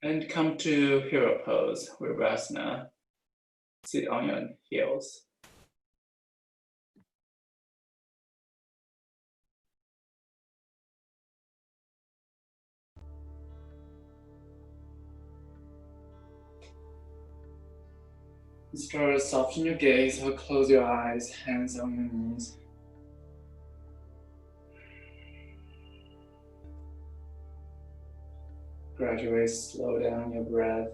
And come to hero pose, Koundiyasana. Sit on your heels. Start to soften your gaze or close your eyes, hands on your knees. Gradually slow down your breath.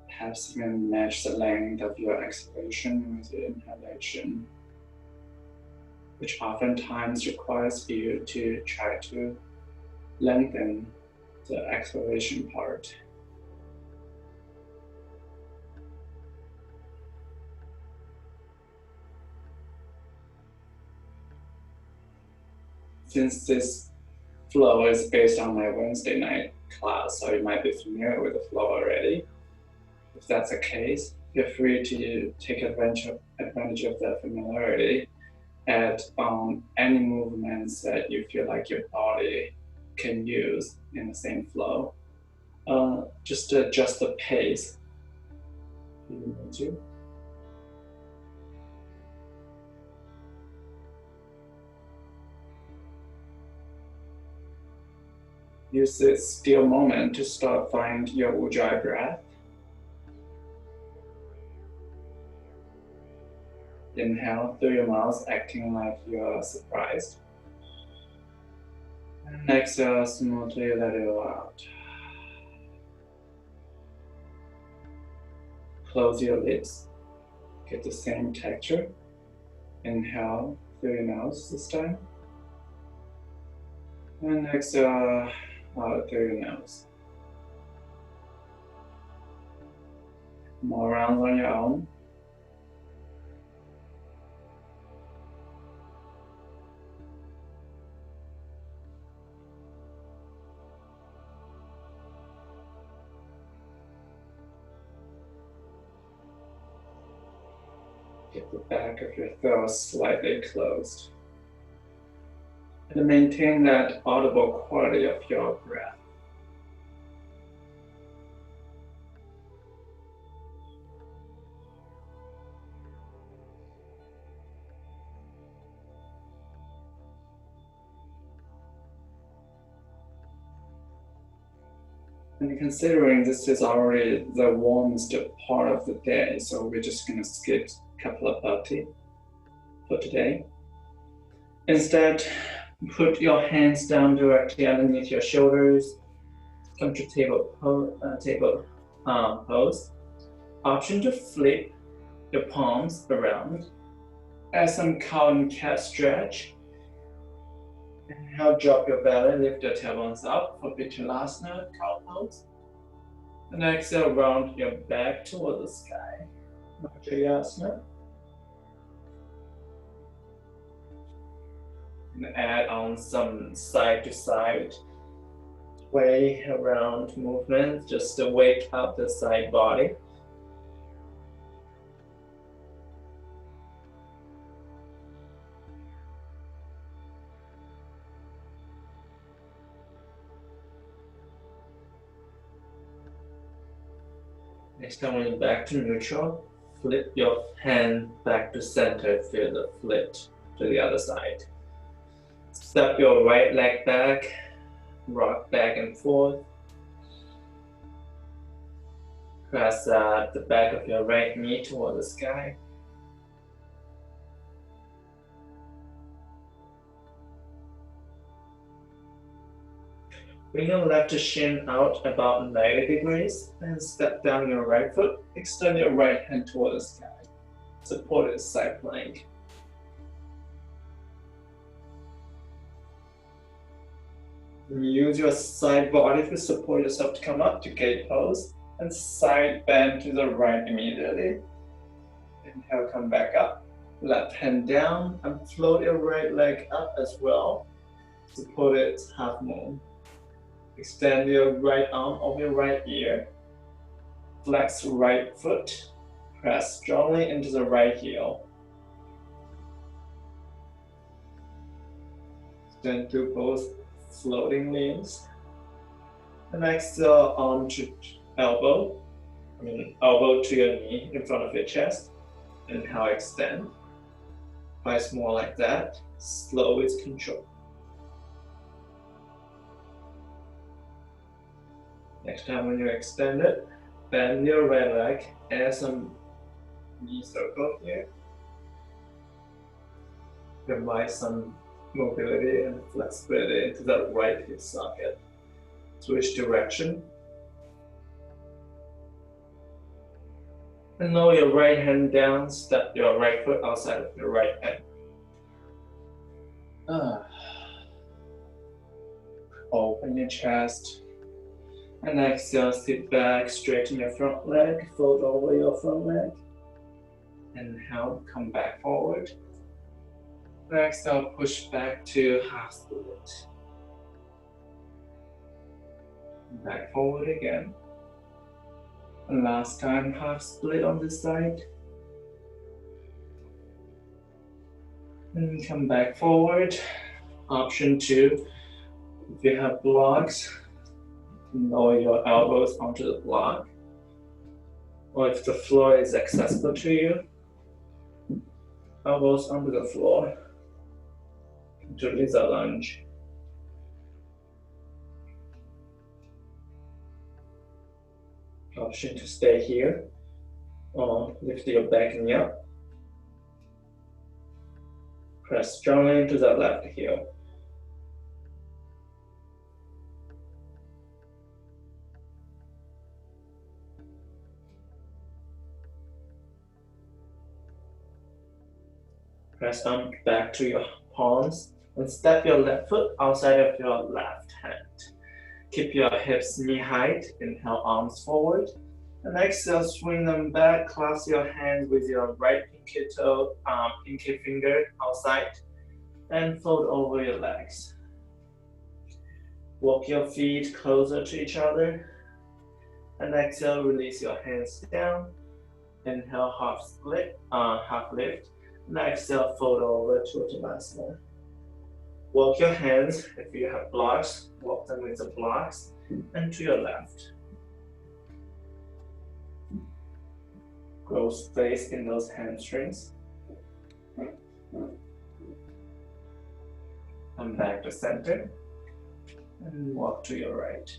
Perhaps even match the length of your exhalation with your inhalation, which oftentimes requires you to try to lengthen the exhalation part. Since this flow is based on my Wednesday night class, so you might be familiar with the flow already. If that's the case, feel free to take advantage of that familiarity. Add any movements that you feel like your body can use in the same flow. Just to adjust the pace if you need to. Use this still moment to start find your ujjayi breath. Inhale through your mouth, acting like you're surprised. And exhale, smoothly let it all out. Close your lips. Get the same texture. Inhale through your nose this time. And exhale out through your nose. More rounds on your own. Get the back of your throat slightly closed. And maintain that audible quality of your breath. And considering this is already the warmest part of the day, so we're just going to skip Kapalabhati for today. Instead, put your hands down directly underneath your shoulders. Come to table pose. Option to flip your palms around. Add some cow and cat stretch. Inhale, drop your belly, lift your tailbones up for Koundiyasana, cow pose. And exhale, round your back toward the sky. Koundiyasana. And add on some side to side way around movement, just to wake up the side body. Next time when you're back to neutral, flip your hand back to center, feel the flip to the other side. Step your right leg back, rock back and forth. Press the back of your right knee toward the sky. Bring your left shin out about 90 degrees and step down your right foot. Extend your right hand toward the sky. Supported side plank. Use your side body to support yourself to come up to gate pose and side bend to the right immediately. Inhale, come back up. Left hand down and float your right leg up as well. Supported half moon. Extend your right arm over your right ear. Flex right foot. Press strongly into the right heel. Extend to both floating limbs. And exhale, arm to elbow. Elbow to your knee in front of your chest. Inhale, extend. Twice more like that. Slow with control. Next time when you extend it, bend your right leg, add some knee circle here. Provide some mobility and flexibility into the right hip socket. Switch direction. And lower your right hand down, step your right foot outside of your right hand. Open your chest. And exhale, sit back, straighten your front leg, fold over your front leg. Inhale, come back forward. And exhale, push back to half split. Back forward again. And last time, half split on this side. And come back forward. Option 2, if you have blocks, lower your elbows onto the block. Or if the floor is accessible to you, elbows onto the floor to release a lunge. Option to stay here or lift your back knee up. Press strongly into the left heel. Press on back to your palms and step your left foot outside of your left hand. Keep your hips knee height. Inhale, arms forward. And exhale, swing them back. Clasp your hands with your right pinky toe, pinky finger outside. And fold over your legs. Walk your feet closer to each other. And exhale, release your hands down. Inhale, half split, half lift. And exhale, fold over to Uttanasana. Walk your hands, if you have blocks, walk them with the blocks, and to your left. Grow space in those hamstrings. Come back to center, and walk to your right.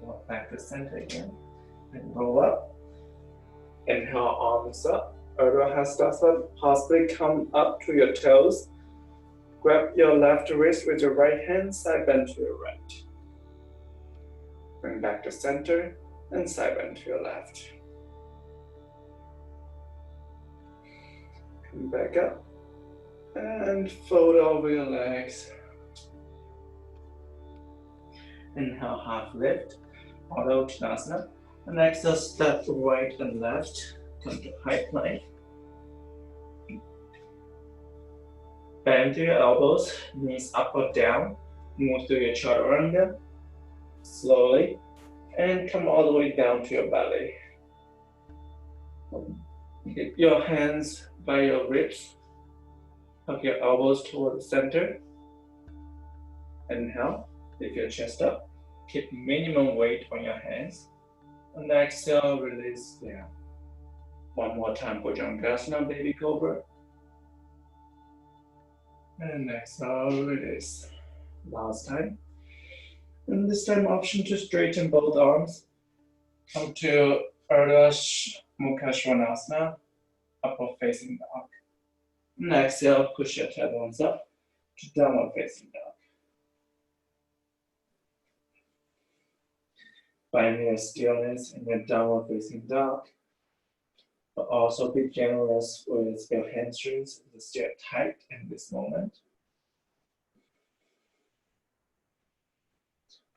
Walk back to center again, and roll up. Inhale, arms up. Urdhva Hastasana, possibly come up to your toes. Grab your left wrist with your right hand, side bend to your right. Bring back to center, and side bend to your left. Come back up, and fold over your legs. Inhale, half lift, Urdhva Uttanasana. And exhale, step right and left. Come to high plank. Bend to your elbows, knees up or down. Move to your chaturanga slowly, and come all the way down to your belly. Keep your hands by your ribs. Tuck your elbows toward the center. Inhale, lift your chest up. Keep minimum weight on your hands. And exhale, release down. One more time, Koundiyasana, baby cobra. And exhale, release. Last time. And this time, option to straighten both arms. Come to Urdhva Mukha Svanasana, upward facing dog. And exhale, push your tailbones up to downward facing dog. Find your stillness in your downward facing dog. But also be generous with your hamstrings. Stay tight in this moment.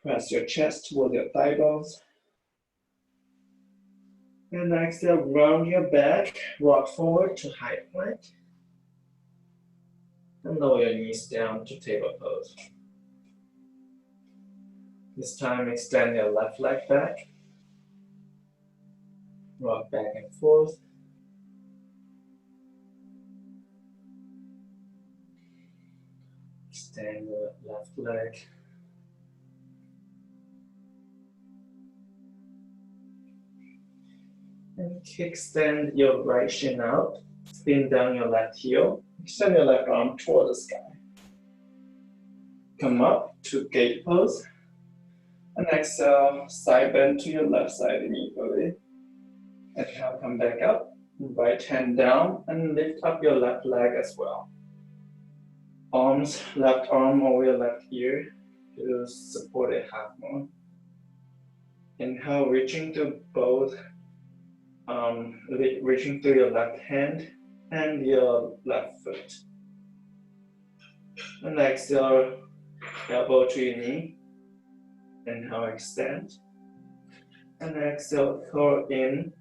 Press your chest toward your thigh bones. And exhale, round your back, rock forward to high plank. And lower your knees down to table pose. This time, extend your left leg back. Rock back and forth. Extend the left leg. And kickstand your right shin out. Spin down your left heel. Extend your left arm toward the sky. Come up to gate pose. And exhale, side bend to your left side immediately. Exhale, come back up. Right hand down and lift up your left leg as well. Arms, left arm over your left ear to support it half more. Inhale, reaching to both, reaching to your left hand and your left foot. And exhale, elbow to your knee. Inhale, extend. And exhale, curl in.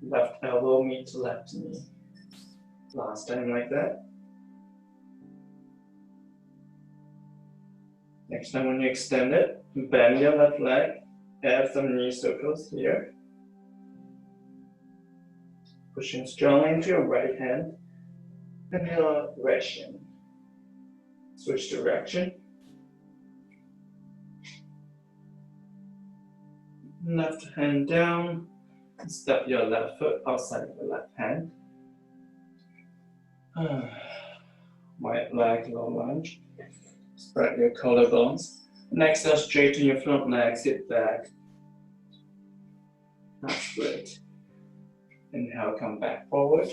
Left elbow meets left knee. Last time like that. Next time when you extend it, bend your left leg. Add some knee circles here. Pushing strongly into your right hand and your right shin. Switch direction. Left hand down. Step your left foot outside of the left hand. Right leg, low lunge. Spread your collarbones. Next, straighten your front leg, sit back. Half split. Inhale, come back forward.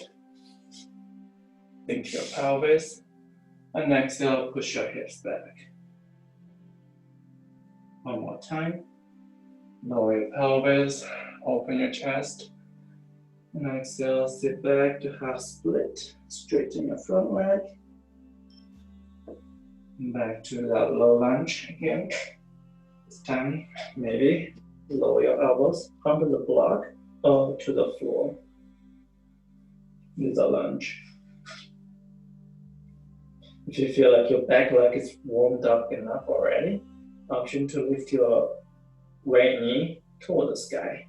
Think your pelvis. And exhale, push your hips back. One more time. Lower your pelvis, open your chest. And exhale, sit back to half split. Straighten your front leg. Back to that low lunge again. This time, maybe lower your elbows onto the block or to the floor. With a lunge. If you feel like your back leg is warmed up enough already, option to lift your right knee toward the sky.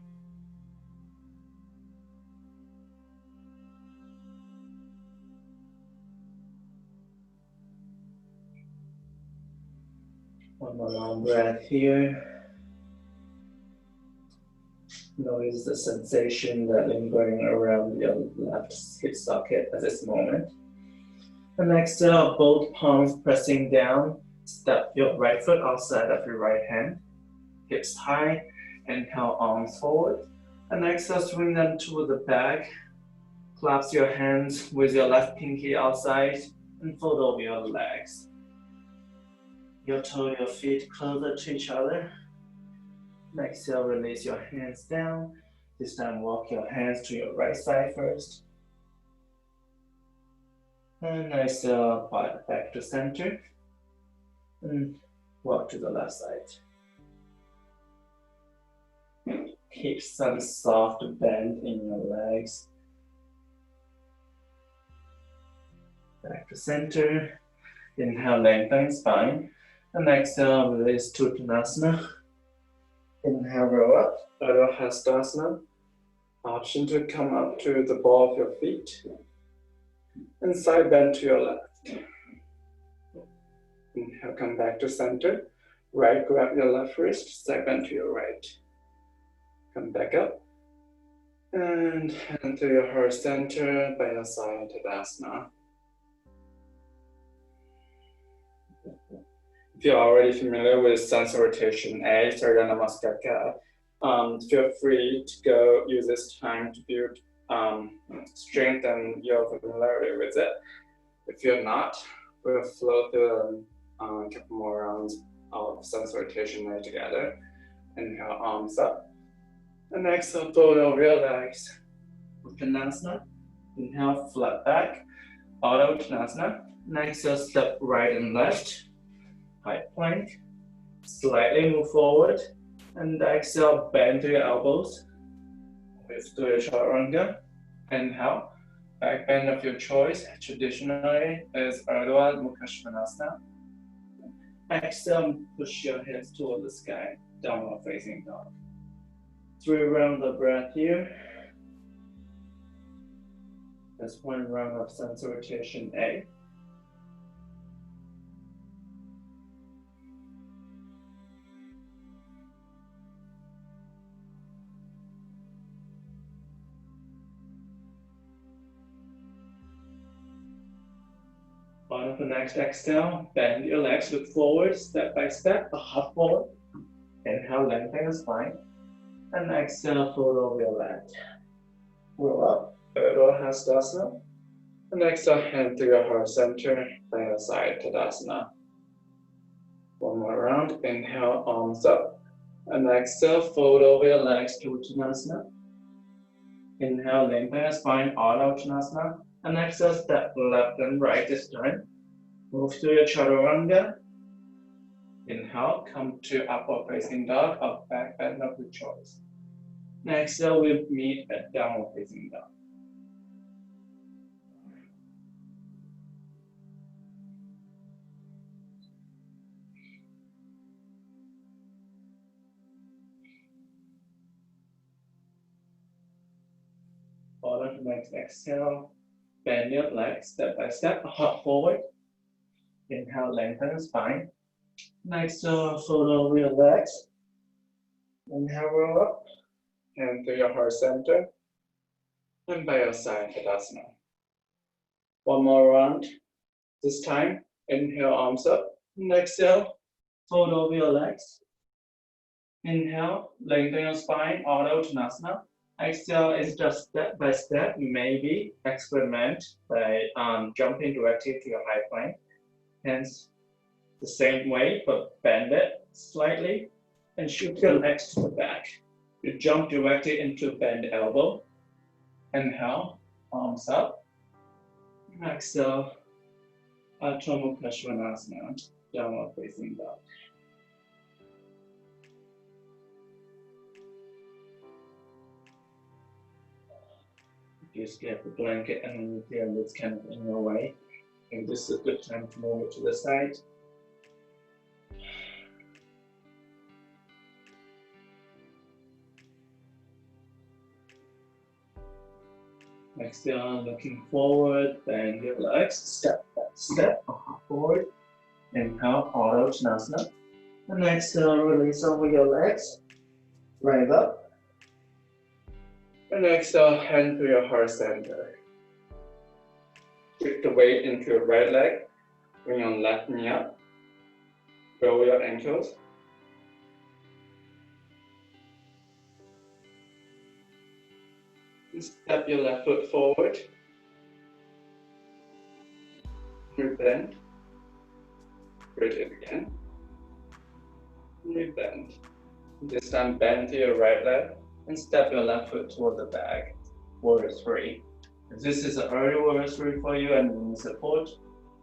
One more long breath here. Notice the sensation that lingering around your left hip socket at this moment. And exhale, both palms pressing down. Step your right foot outside of your right hand. Hips high. Inhale, arms forward. And exhale, swing them toward the back. Clasp your hands with your left pinky outside and fold over your legs. Your toe, your feet closer to each other. Exhale, release your hands down. This time, walk your hands to your right side first. And exhale, back to center. And walk to the left side. Keep some soft bend in your legs. Back to center. Inhale, lengthen spine. And exhale, release to Koundiyasana. Inhale, roll up, Urdhva Hastasana. Option to come up to the ball of your feet. And side bend to your left. Inhale, come back to center. Right, grab your left wrist, side bend to your right. Come back up. And hand to your heart center by your side, Tadasana. If you're already familiar with Sansa Rotation A, Sarga Namaskara, feel free to use this time to build strength and your familiarity with it. If you're not, we'll flow through a couple more rounds of Sansa Rotation A together. Inhale, arms up. And exhale, fold over your legs. Uttanasana. Inhale, flat back. Auto Uttanasana. Next, step right and left. High plank. Slightly move forward. And exhale, bend to your elbows. Lift to your chaturanga. Inhale. Back bend of your choice. Traditionally is Urdhva Mukha Svanasana. Exhale, push your hands toward the sky. Downward facing dog. 3 rounds of breath here. That's one round of sensor rotation A. On the next exhale, bend your legs, look forward, step by step, hop forward. Inhale, lengthen your spine. And exhale, fold over your left. Roll up, Koundiyasana. And exhale, hand to your heart center, by your side, Tadasana. One more round, inhale, arms up. And exhale, fold over your legs to Uttanasana. Inhale, lengthen your spine, all out Uttanasana. And exhale, step left and right this time. Move to your chaturanga. Inhale, come to upward facing dog or back bend of your choice. Exhale, we meet at downward facing dog. Follow the next exhale. Bend your legs step by step, hop forward. Inhale, lengthen the spine. Exhale, fold over your legs. Inhale, roll up. Hand to your heart center. And by your side, Tadasana. One more round. This time, inhale, arms up. And exhale, fold over your legs. Inhale, lengthen your spine, all out Uttanasana. Exhale is just step by step. Maybe experiment by jumping directly to your high plank. Hence, the same way, but bend it slightly and shoot your legs to the back. You jump directly into bend elbow. Inhale, arms up. Exhale, Adho Mukha Svanasana, downward facing dog. Just get the blanket underneath here and it's kind of in your way. And this is a good time to move it to the side. Exhale, looking forward, bend your legs, step by step, forward. Inhale, all out Uttanasana. And exhale, release over your legs, right up. And exhale, hand to your heart center. Shift the weight into your right leg, bring your left knee up, roll your ankles. Step your left foot forward. Rebend. Bridge it again. Rebend. This time bend to your right leg and step your left foot toward the back. Warrior 3. If this is an early Warrior 3 for you and you need support,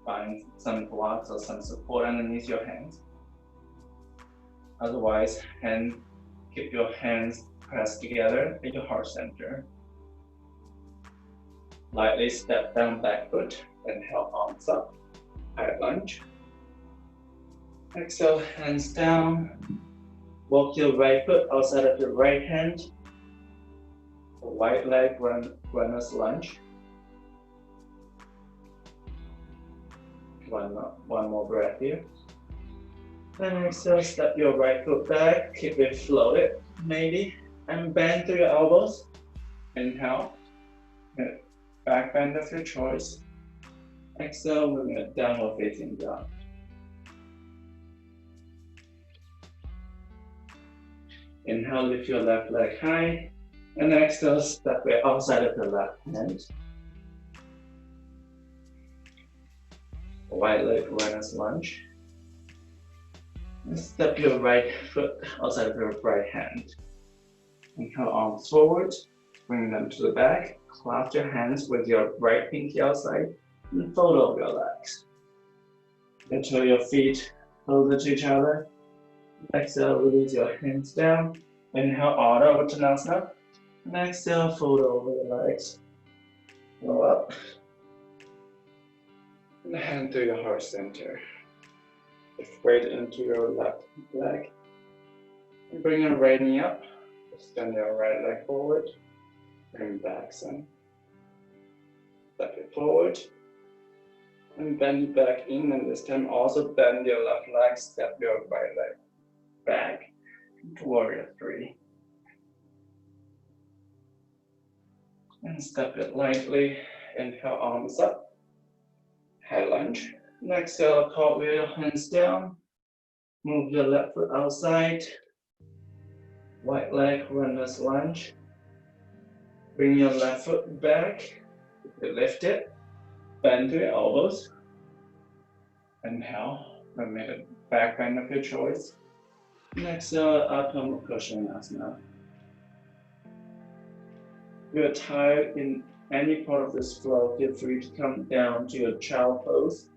find some blocks or some support underneath your hands. Otherwise, keep your hands pressed together at your heart center. Lightly step down back foot, inhale, arms up, high lunge. Exhale, hands down. Walk your right foot outside of your right hand. A wide leg runner's lunge. One more breath here. Then exhale, step your right foot back, keep it floated, maybe, and bend to your elbows. Inhale. Back bend of your choice. Exhale, we're going to downward facing dog. Inhale, lift your left leg high. And exhale, step it outside of the left hand. Wide leg runner's lunge. And step your right foot outside of your right hand. Inhale, arms forward. Bring them to the back. Clasp your hands with your right pinky outside and fold over your legs. Until your feet closer to each other. Exhale, release your hands down. Inhale, Ardha Uttanasana. And exhale, fold over your legs. Go up. And hand to your heart center. Lift weight into your left leg. And bring your right knee up. Extend your right leg forward. Bring back some. Step it forward. And bend it back in, and this time also bend your left leg, step your right leg back into warrior 3. And step it lightly, inhale, arms up, head lunge. And exhale, cartwheel your hands down, move your left foot outside, right leg, runner's lunge. Bring your left foot back, lift it, bend to your elbows. Inhale, make a back bend of your choice. And exhale, Upper Koundiyasana. If you're tired in any part of this flow, feel free to come down to your child pose.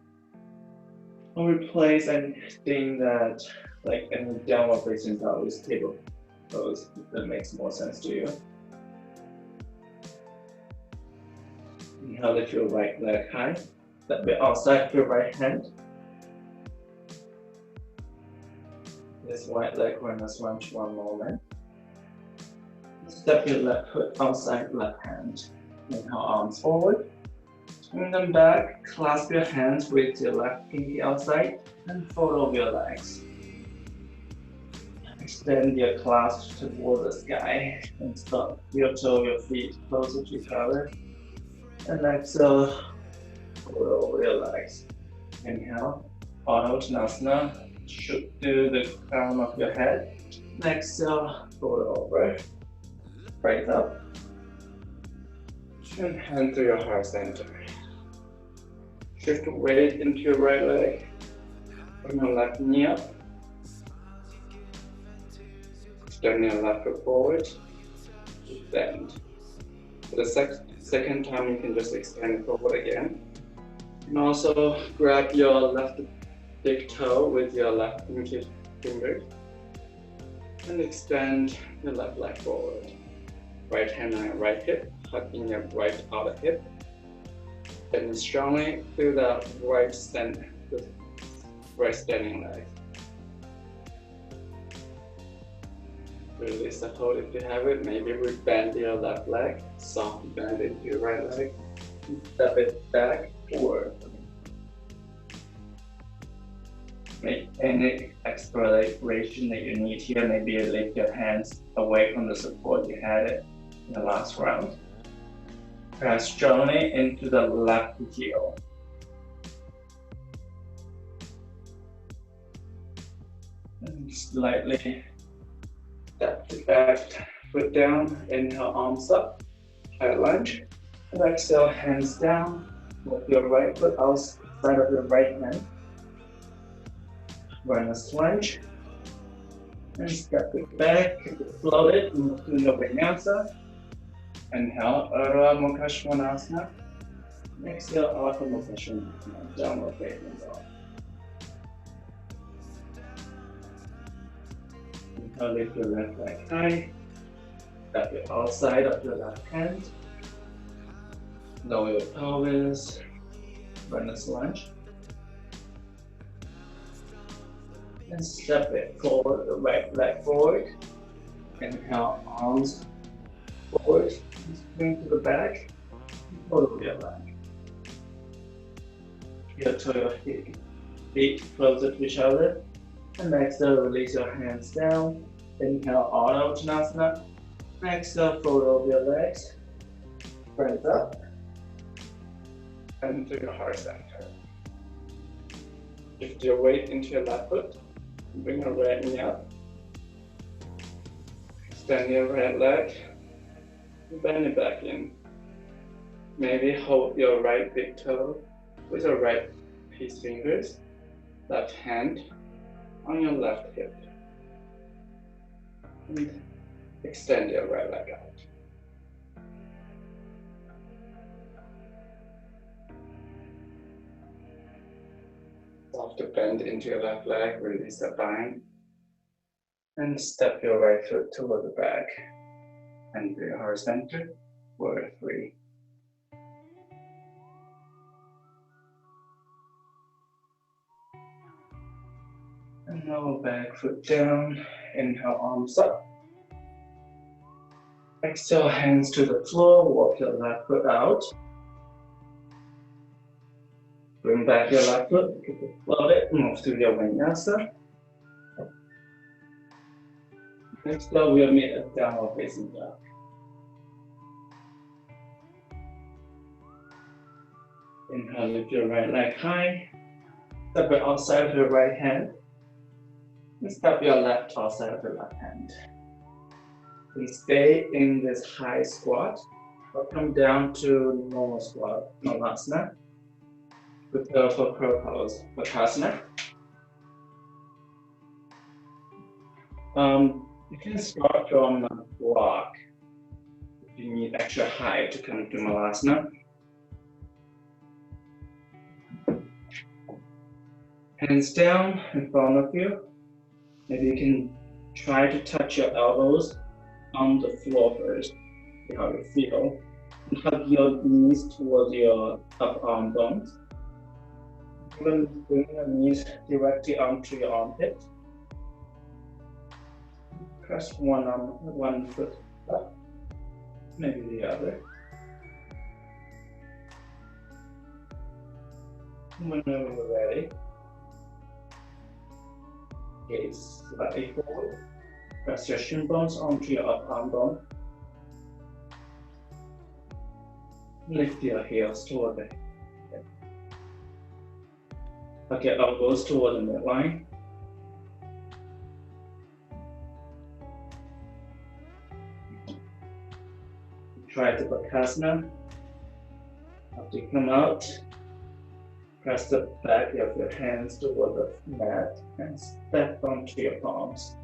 Or replace anything that, like any downward facing dog with table pose, if that makes more sense to you. Inhale, lift your right leg high. Step it outside of your right hand. This right leg runner's lunge one moment. Step your left foot outside left hand. Inhale, arms forward. Swing them back. Clasp your hands with your left pinky outside and fold over your legs. Extend your clasp toward the sky and stop your toe, your feet closer to each other. And exhale, fold over your legs. Inhale, Koundiyasana. Shoot through the crown of your head. Exhale, fold over. Raise up. And hand to your heart center. Shift weight into your right leg. Bring your left knee up. Extend your left foot forward. Bend. For the second time, you can just extend forward again. And also grab your left big toe with your left pinky finger. And extend your left leg forward. Right hand on your right hip, hugging your right outer hip. Bend strongly through the right standing leg. Release the hold if you have it. Maybe we bend your left leg, soft bend into your right leg. Step it back forward. Make any exploration that you need here. Maybe lift your hands away from the support you had it in the last round. Press strongly into the left heel. And slightly step the back foot down. Inhale, arms up, head lunge. And exhale, hands down. Move your right foot outside of your right hand. Runner's lunge. And step it back, float it, move to the vinyasa. Inhale, Urdhva Mukha Svanasana. Exhale, Upper Mukha Svanasana, downward facing dog. Inhale, lift your left leg high. Step it outside of your left hand. Lower your pelvis. Runner's lunge. And step it forward, the right leg forward. Inhale, arms forward, swing to the back, fold over your leg. Your toe, your feet closer to each other. And exhale, release your hands down. Inhale, Koundiyasana. Exhale, fold over your legs. Raise up. And to your heart center. Shift your weight into your left foot. Bring your right knee up. Extend your right leg. Bend it back in. Maybe hold your right big toe with your right peace fingers. Left hand on your left hip. And extend your right leg out. Soft bend into your left leg, release the bind. And step your right foot toward the back. And to your heart center, warrior 3. And lower back foot down, inhale, arms up. Exhale, hands to the floor, walk your left foot out. Bring back your left foot, keep it floated, move to your vinyasa. Next up, we'll meet a downward facing dog. Inhale, lift your right leg high. Step it outside of your right hand. And step your left outside of your left hand. Please stay in this high squat. Or come down to normal squat, Malasana. Prepare for crow pose, Bakasana. You can start from a block if you need extra height to come to Malasana. Hands down in front of you. Maybe you can try to touch your elbows on the floor first. See how you feel. And hug your knees towards your upper arm bones. Even bring your knees directly onto your armpit. Press one foot up, maybe the other. Whenever you're ready, gaze slightly forward. Press your shin bones onto your upper arm bone. Lift your heels toward the head. Tuck your elbows toward the midline. Try the Bakasana. After you come out, press the back of your hands toward the mat and step onto your palms.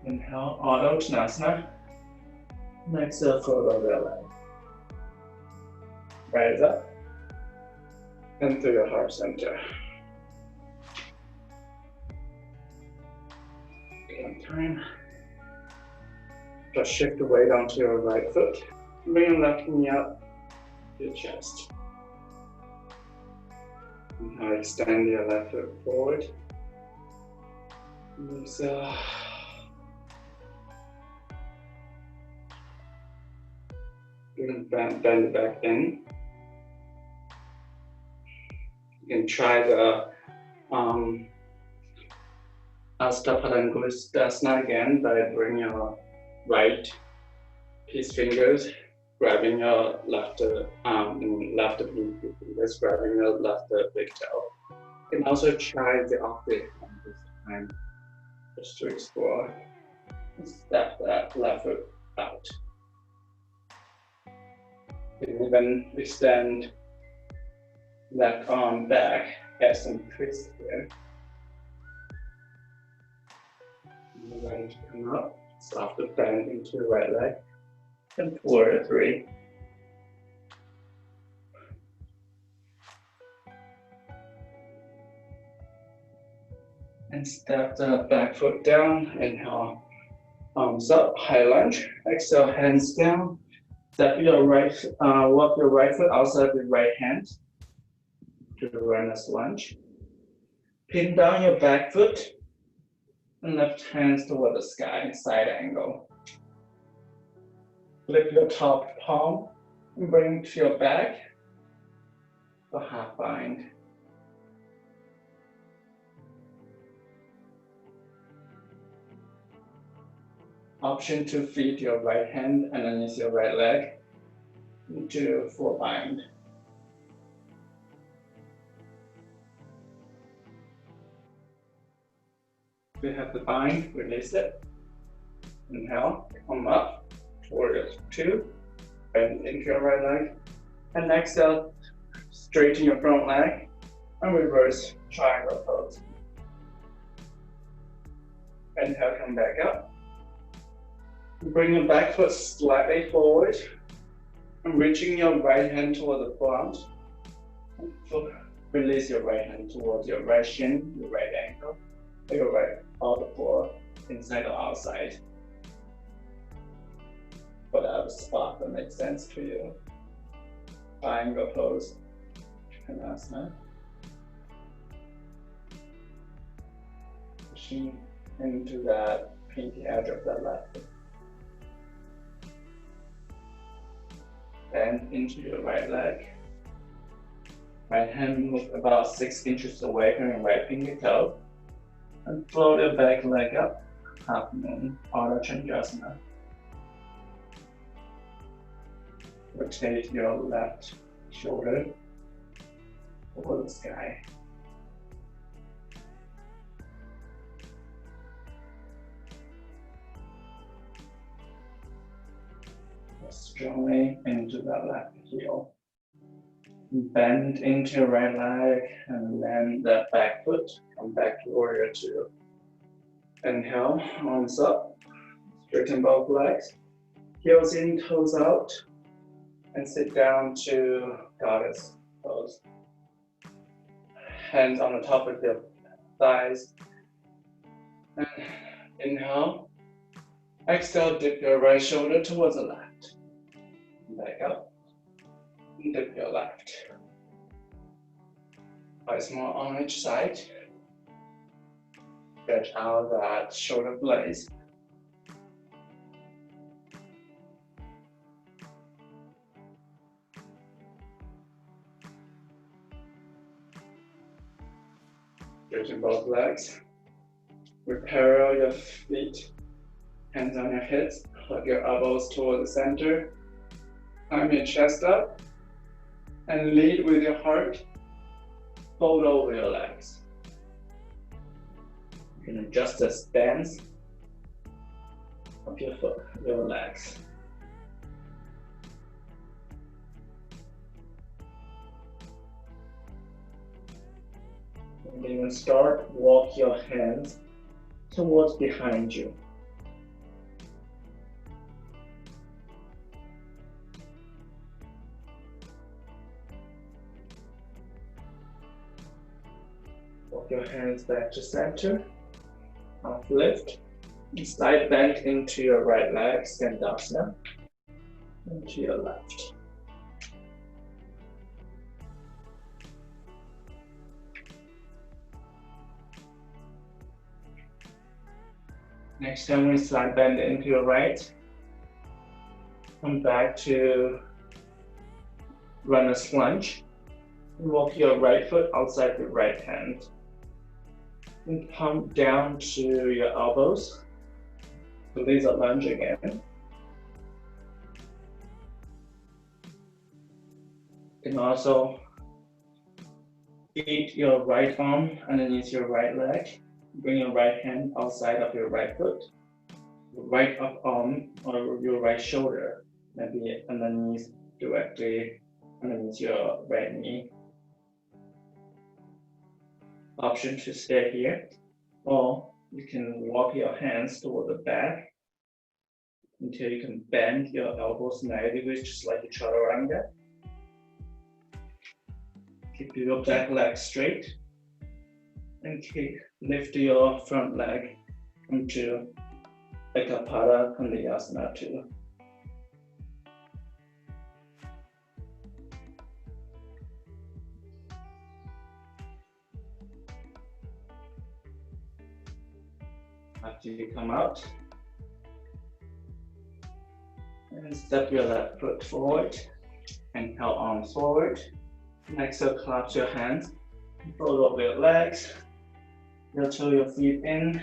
Inhale, Ardha Uttanasana. Exhale, forward your leg. Rise up into your heart center. One time. Just shift the weight onto your right foot. Bring your left knee up to your chest. Now extend your left foot forward. Exhale. Bend it back in. You can try the Astapadankudasana again by bringing your right peace fingers, grabbing your left left fingers, grabbing your left big toe. You can also try the opposite this time, just to explore. Step that left foot out. You can even extend left arm back, get some twist here. And you're ready to come up, soft bend into the right leg, and forward 3. And step the back foot down, inhale, arms up, high lunge, exhale, hands down. Step your walk your right foot outside the right hand to the runner's lunge. Pin down your back foot and left hands toward the sky, side angle. Flip your top palm and bring to your back for half bind. Option to feed your right hand underneath your right leg into 4 bind. We have the bind, release it. Inhale, come up, warrior 2, bend into your right leg. And exhale, straighten your front leg and reverse triangle pose. Inhale, come back up. Bring your back foot slightly forward and reaching your right hand toward the front. Release your right hand towards your right shin, your right ankle, your right on the floor, inside or outside. Whatever spot that makes sense to you. Triangle pose, Koundiyasana. reaching into that pinky edge of the left foot. Bend into your right leg. Right hand move about 6 inches away from your right pinky toe. And float your back leg up, half moon, Koundiyasana. Rotate your left shoulder over the sky. Strongly into the left heel. Bend into your right leg and land that back foot. Come back to warrior two. Inhale, arms up. Straighten both legs. Heels in, toes out. And sit down to goddess pose. Hands on the top of your thighs. And inhale. Exhale, dip your right shoulder towards the left. Back up. Dip your left. Twice more on each side. Stretch out that shoulder blades. Straighten both legs. Parallel your feet. Hands on your hips. Hug your elbows toward the center. Climb your chest up. And lead with your heart. Fold over your legs. You can adjust the stance of your legs. And then you start, walk your hands towards behind you. Walk your hands back to center. Half lift. Side bend into your right leg, Koundiyasana. Into your left. Next time we side bend into your right. Come back to runner's lunge. Walk your right foot outside your right hand. And come down to your elbows. Release a lunge again. You can also feed your right arm underneath your right leg. Bring your right hand outside of your right foot. Your right up arm or your right shoulder maybe underneath, directly underneath your right knee. Option to stay here, or you can walk your hands toward the back until you can bend your elbows 90 degrees, just like a chaturanga. Keep your back leg straight and lift your front leg into Ekapada Koundiyasana 2. After you come out, and step your left foot forward, inhale arms forward, exhale collapse your hands, fold over your legs, toe your feet in,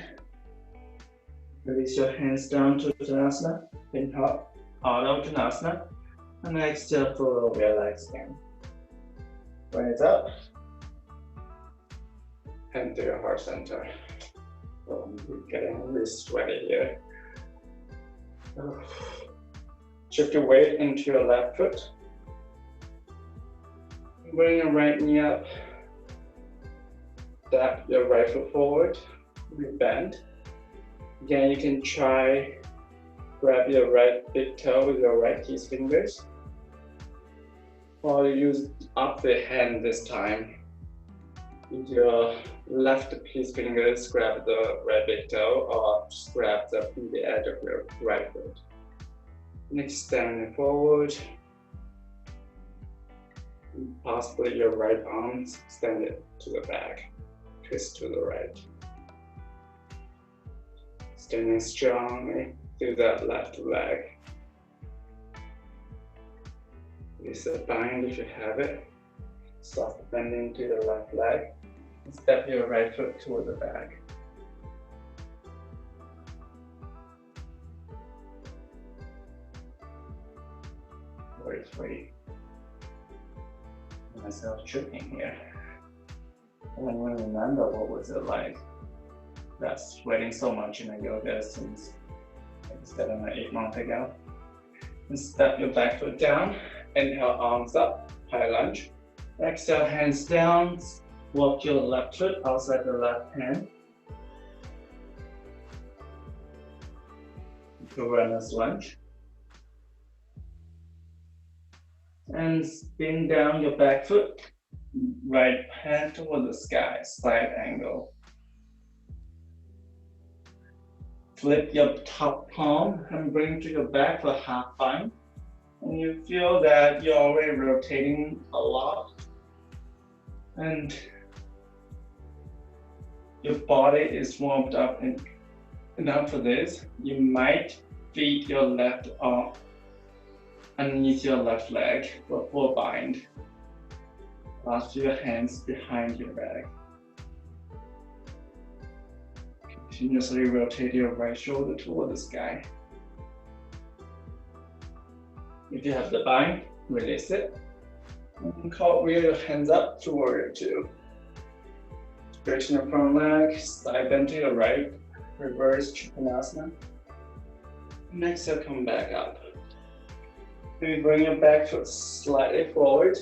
release your hands down to Uttanasana, inhale out of Uttanasana, and exhale fold over your legs again. Raise up, hand to your heart center. We're getting really sweaty here. Shift your weight into your left foot. Bring your right knee up. Step your right foot forward. Bend. Again, you can try grab your right big toe with your right kiss fingers. Or use opposite hand this time. With your left kiss fingers, grab the right big toe, or just grab the edge of your right foot. Next, standing forward. Possibly your right arm, extend it to the back, twist to the right. Standing strongly through that left leg. Release the bind if you have it. Soft bending to the left leg. And step your right foot toward the back. Very free. Myself tripping here. I don't even remember what was it like. That's sweating so much in the yoga since maybe 7 or 8 months ago. And step your back foot down. Inhale, arms up, high lunge. Exhale, hands down. Walk your left foot outside the left hand. Runner's lunge. And spin down your back foot. Right hand toward the sky, side angle. Flip your top palm and bring to your back for half bind. And you feel that you're already rotating a lot. And your body is warmed up enough for this. You might feed your left arm underneath your left leg for full bind. Clasp your hands behind your back. Continuously rotate your right shoulder toward the sky. If you have the bind, release it. And cartwheel your hands up to warrior two. Straighten your front leg, side bend to your right, reverse Koundiyasana. And exhale, come back up. Maybe bring your back foot slightly forward.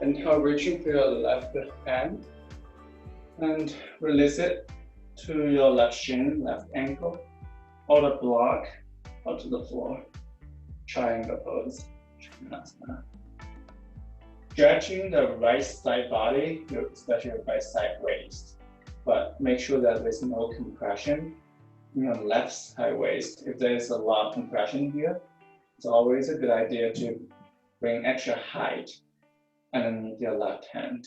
Inhale, reaching for your left hand. And release it to your left shin, left ankle, or the block, or to the floor. Triangle pose, Koundiyasana. Stretching the right side body, especially your right side waist. But make sure that there's no compression in your left side waist. If there's a lot of compression here, it's always a good idea to bring extra height underneath your left hand.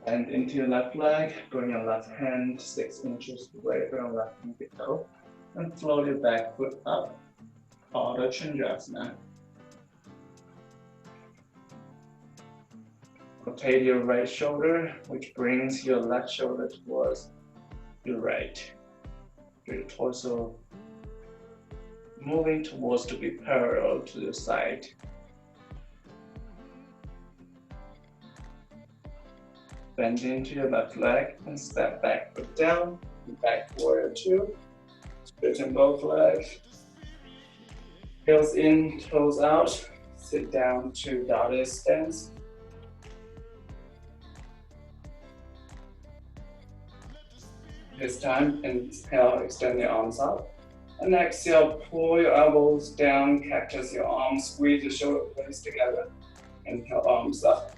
Bend into your left leg, bring your left hand 6 inches away from your left pinky toe, and float your back foot up, Ardha Chandrasana. Rotate your right shoulder, which brings your left shoulder towards your right. Your torso moving towards to be parallel to the side. Bend into your left leg and step back foot down, back warrior two. Straighten both legs. Heels in, toes out. Sit down to doggy stance. This time, inhale, extend your arms out. And exhale, pull your elbows down, cactus your arms, squeeze your shoulder blades together. Inhale, arms up.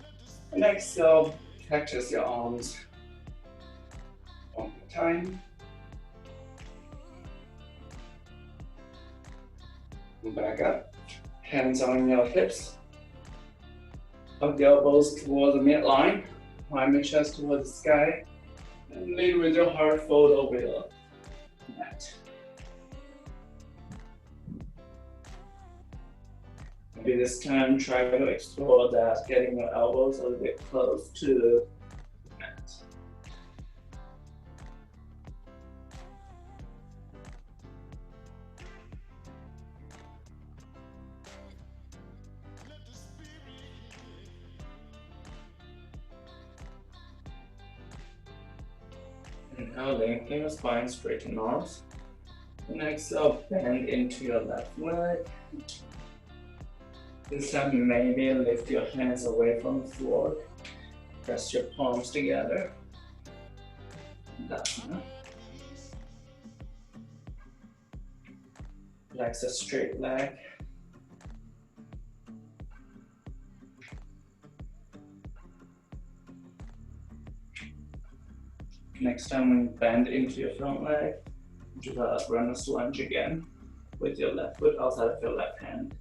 And exhale, cactus your arms. One more time. And back up. Hands on your hips. Hug the elbows towards the midline. Climb your chest towards the sky. And lead with your heart fold over your mat. Maybe this time try to explore that, getting your elbows a little bit close to the mat. And now lengthen your spine, straighten arms. And exhale, bend into your left leg. This time, maybe lift your hands away from the floor. Press your palms together. Flex a straight leg. Next time, we bend into your front leg. Do the runner's lunge again with your left foot outside of your left hand.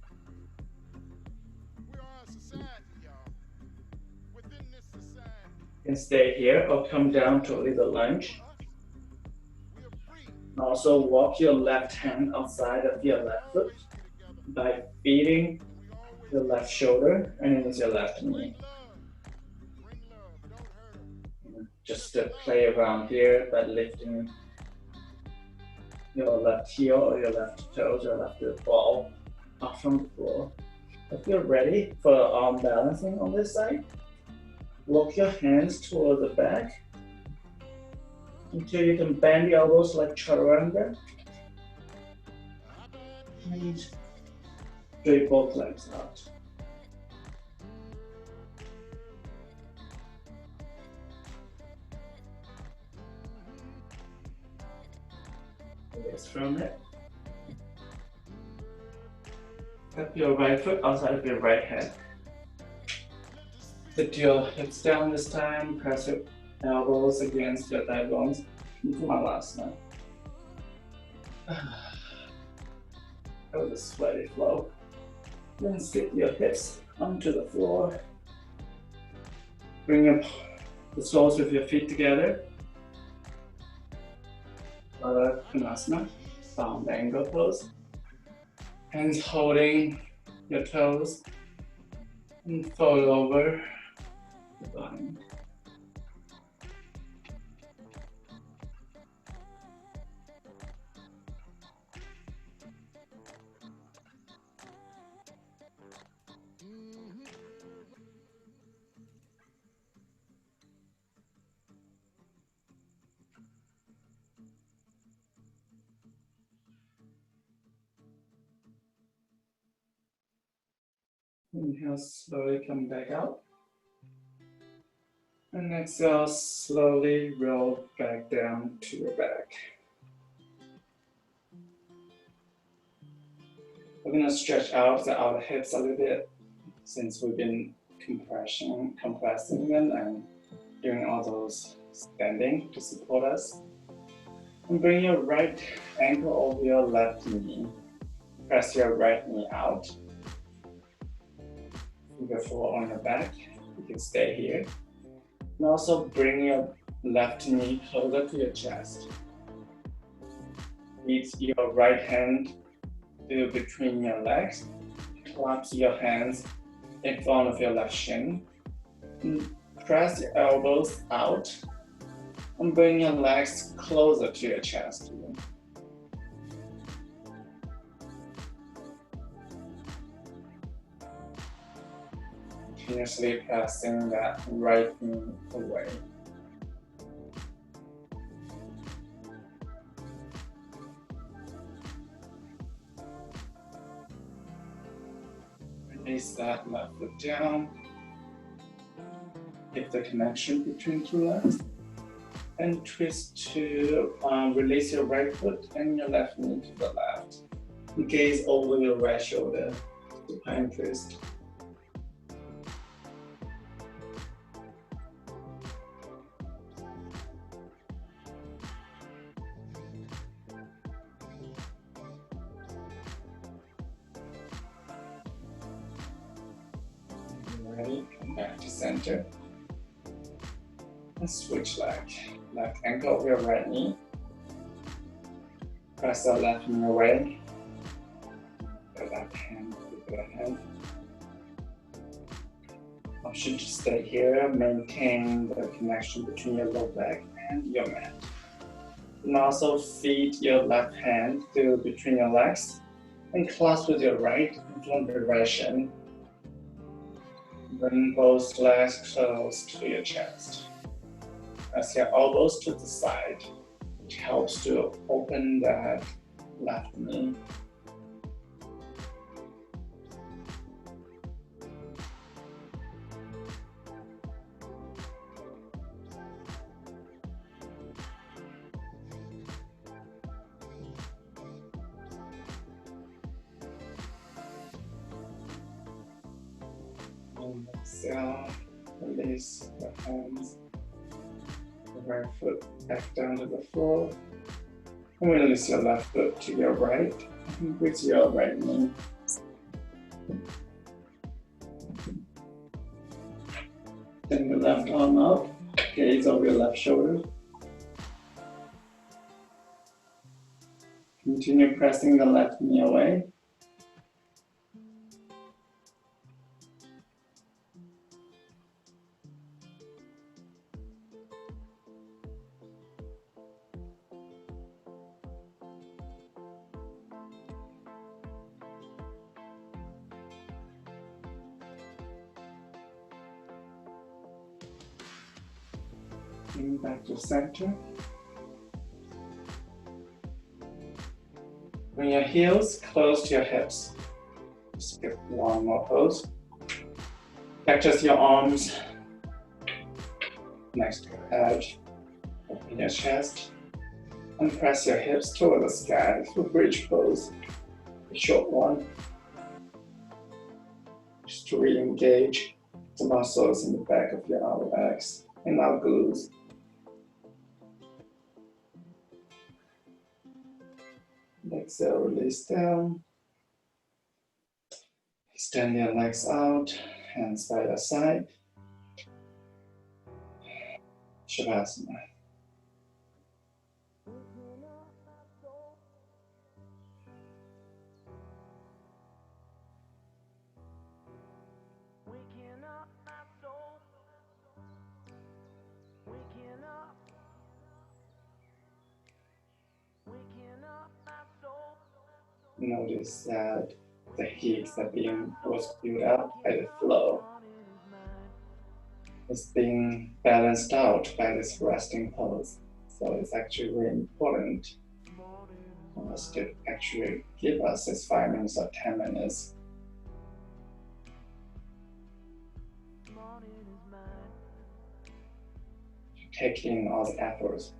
You can stay here or come down to a little lunge. And also walk your left hand outside of your left foot by feeding your left shoulder underneath your left knee. Just to play around here by lifting your left heel or your left toes or left ball off from the floor. If you're ready for arm balancing on this side, walk your hands toward the back until you can bend the elbows like chaturanga and straight both legs out. Release from it. Tap your right foot outside of your right hand. Sit your hips down this time, press your elbows against your thigh bones. Koundiyasana. That was a sweaty flow. Then stick your hips onto the floor. Bring up the soles of your feet together. Koundiyasana, sound angle pose. Hands holding your toes and fold over the bind. Inhale, slowly come back out. And exhale, slowly roll back down to your back. We're going to stretch out the outer hips a little bit since we've been compressing them and doing all those standing to support us. And bring your right ankle over your left knee. Press your right knee out. Finger four on your back. You can stay here. And also bring your left knee closer to your chest. Reach your right hand to between your legs. Clasp your hands in front of your left shin. And press your elbows out. And bring your legs closer to your chest. Continuously pressing that right knee away. Release that left foot down. Keep the connection between two legs. And twist to release your right foot and your left knee to the left. Gaze over your right shoulder. Supine twist. Ready? Come back to center. And switch leg. Left ankle over your right knee. Press the left knee away. The left hand with the hand. Option to stay here. Maintain the connection between your low back and your mat. And also feed your left hand to between your legs and clasp with your right in one direction. Bring both legs close to your chest. Press your elbows to the side, which helps to open that left knee. And exhale, release the hands. Right foot back down to the floor. And release your left foot to your right. And with your right knee. Bring the left arm up. gaze over your left shoulder. Continue pressing the left knee away. Bring back to center. Bring your heels close to your hips. Skip one more pose. Cactus your arms next to your head. Open your chest. And press your hips toward the sky for bridge pose. A short one. Just to re-engage the muscles in the back of your outer backs and our glutes. Exhale, release down. Extend your legs out, hands by your side. Shavasana. Notice that the heat that was built up by the flow is being balanced out by this resting pose. So it's actually really important for us to actually give us this 5 minutes or 10 minutes. To take in all the efforts.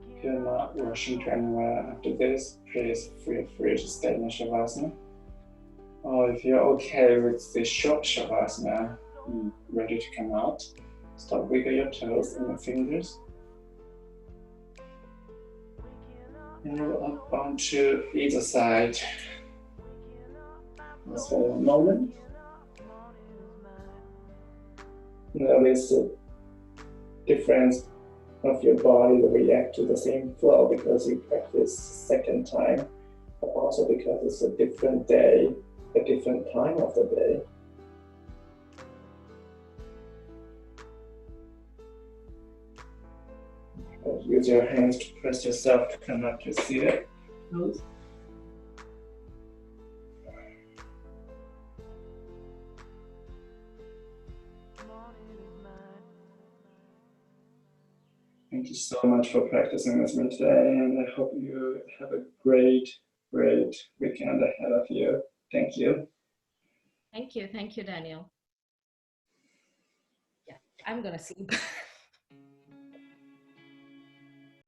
If you're not rushing to anywhere after this, please feel free to stay in Shavasana. Or if you're okay with the short Shavasana, ready to come out, start wiggle your toes and your fingers. And roll up onto either side. Just for a moment. Notice the difference of your body to react to the same flow because you practice second time, but also because it's a different day, a different time of the day. Use your hands to press yourself to come up to seated pose. Thank you so much for practicing with me today, and I hope you have a great weekend ahead of you. Thank you. Thank you, Daniel. Yeah, I'm gonna sleep.